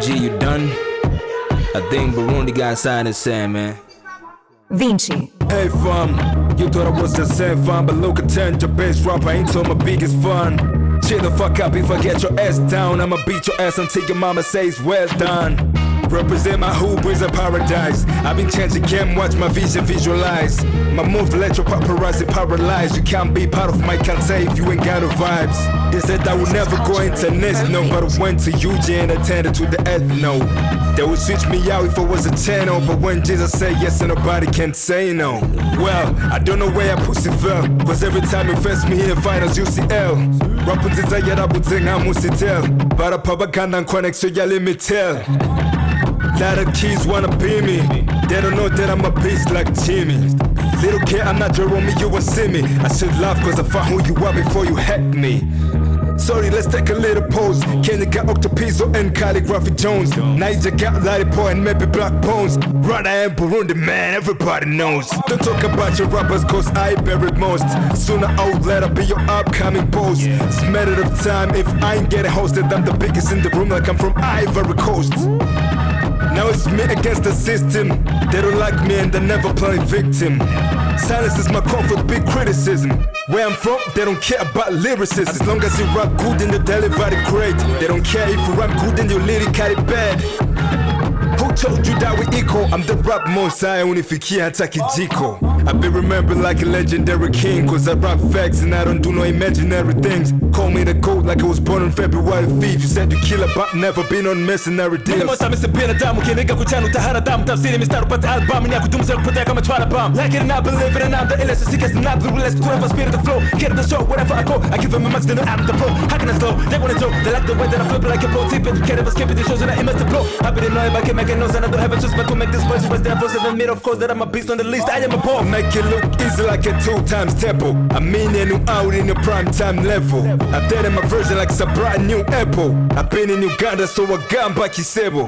IG, you done? I think Burundi got inside the sand, man. Davincii. Hey fam, you thought I was the same fam, but look at your bass rapper ain't so my biggest fun. Chill the fuck up if I get your ass down. I'ma beat your ass until your mama says well done. Represent my hood is a paradise. I've been changing game, watch my vision visualize. My move let your paparazzi paralyze. You can't be part of my cancer if you ain't got the vibes. They said I would never go international, but I went to UG and attended to the ethno. They would switch me out if I was a channel, but when Jesus said yes and nobody can say no. Well, I don't know where I pussy fell, cause every time you face me in the finals UCL. Rapunziza yarabuzenga musitel, bara propaganda and connection ya limitel. Lot of kids wanna be me. They don't know that I'm a beast like Jimmy. Little kid, I'm not Jerome, you won't see me. I should laugh cause I found who you are before you hack me. Sorry, let's take a little pose. Kenny got Octopizo and Calligraphy Jones. Niger got Lollipop and maybe Black Bones. Rada and Burundi, man, everybody knows. Don't talk about your rappers cause I buried most. Sooner or later be your upcoming post. It's a matter of time if I ain't getting hosted. I'm the biggest in the room like I'm from Ivory Coast. Now it's me against the system. They don't like me and they never play victim. Silence is my comfort, big criticism. Where I'm from, they don't care about lyricism. As long as you rap good and the delivery great. They don't care if you rap good and your lyrically bad. Who told you that we equal? I'm the rap Mosai unifikia hata kijiko. I've been remembered like a legendary king, cause I rap facts and I don't do no imaginary things. Call me the goat like I was born on February 5th. You said you kill a but never been on mercenary deals. Minimosa misipina damu kinega kuchana utahara damu. Tafsiri mistari upate album ni ya kudumza kupotea kama chwala bam. Like it and I believe it and I'm the illest. Sick as not the realest. Whoever spirit the flow, get the show wherever I go. I give them a max, then I'm the pro. How can I slow? They wanna joke, they like the way that I flip it like a pro tip. Can't ever skip it, it shows that I immerse the flow. I been annoyed by making noise and I don't have a choice but to make this voice. Was there voice and admit of course that I'm a beast on the list. I am a poem. Make it look easy like a 2 times tempo. I mean you out in your prime time level. I did in my version like it's a brand new apple. I've been in Uganda so I got back Kisebo.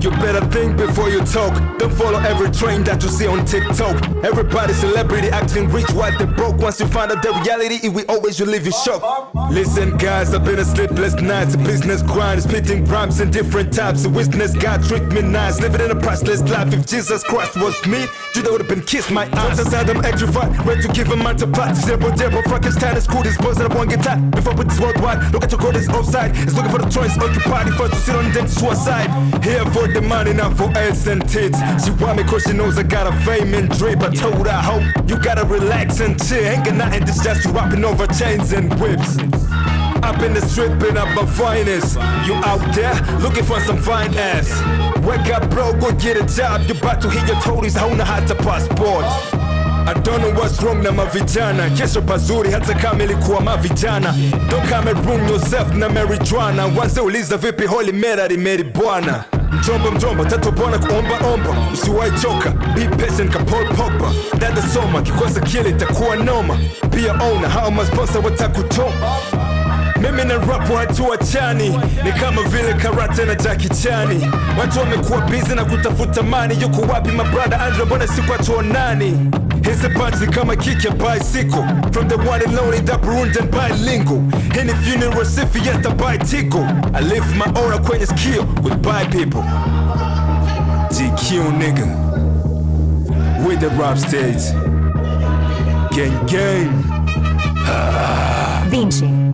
You better think before you talk. Don't follow every trend that you see on TikTok. Everybody celebrity acting rich while they broke. Once you find out the reality, it will always you live in shock. Listen guys, I've been a sleepless nights. A business grind, splitting rhymes in different types. A witness God treat me nice. Living in a priceless life. If Jesus Christ was me, Judah would have been kissed my ass. Inside I'm electrified, ready to give a man to plot. Zero, Frankenstein is cool, this boys that I won't get tight. Before with this worldwide, look at your God is offside. It's looking for the choice, occupied. First to sit on them suicide. Here for the money, not for ads and tits. She want me cause she knows I got a fame and drip. I told her, I hope you gotta relax and chill. Ain't got nothing, this just rapping over chains and whips. Up in the strip and up my finest. You out there looking for some fine ass. Wake up bro, go get a job. You about to hit your toes, hauna hata passport. I don't know what's wrong na mavijana. Kesho pazuri hata kama ilikuwa mavijana. Don't come and ruin yourself na marijuana. Wanze uliza vipi holy Mary Mary bwana. Mjomba tatu bwana kuomba. Usiwahi choka, be patient ka Paul Pogba. Dada soma, kikosa kile itakuwa noma. Pia owner, hao masponsor watakutoma. Mimi na rap watu wachani, ni kama vile karate na Jackie Chani. Watu wamekuwa busy na kutafuta mani. Yuko wapi my brother Andrew, mbona siku hatuonani? Here's a bunch kama kick your bicycle. From the one and only the Burundian bilingual. In the funeral sifi yet a bicycle. I live my aura kwenye skill with bye people. GQ nigga, with the rap stage. Gang. Davincii.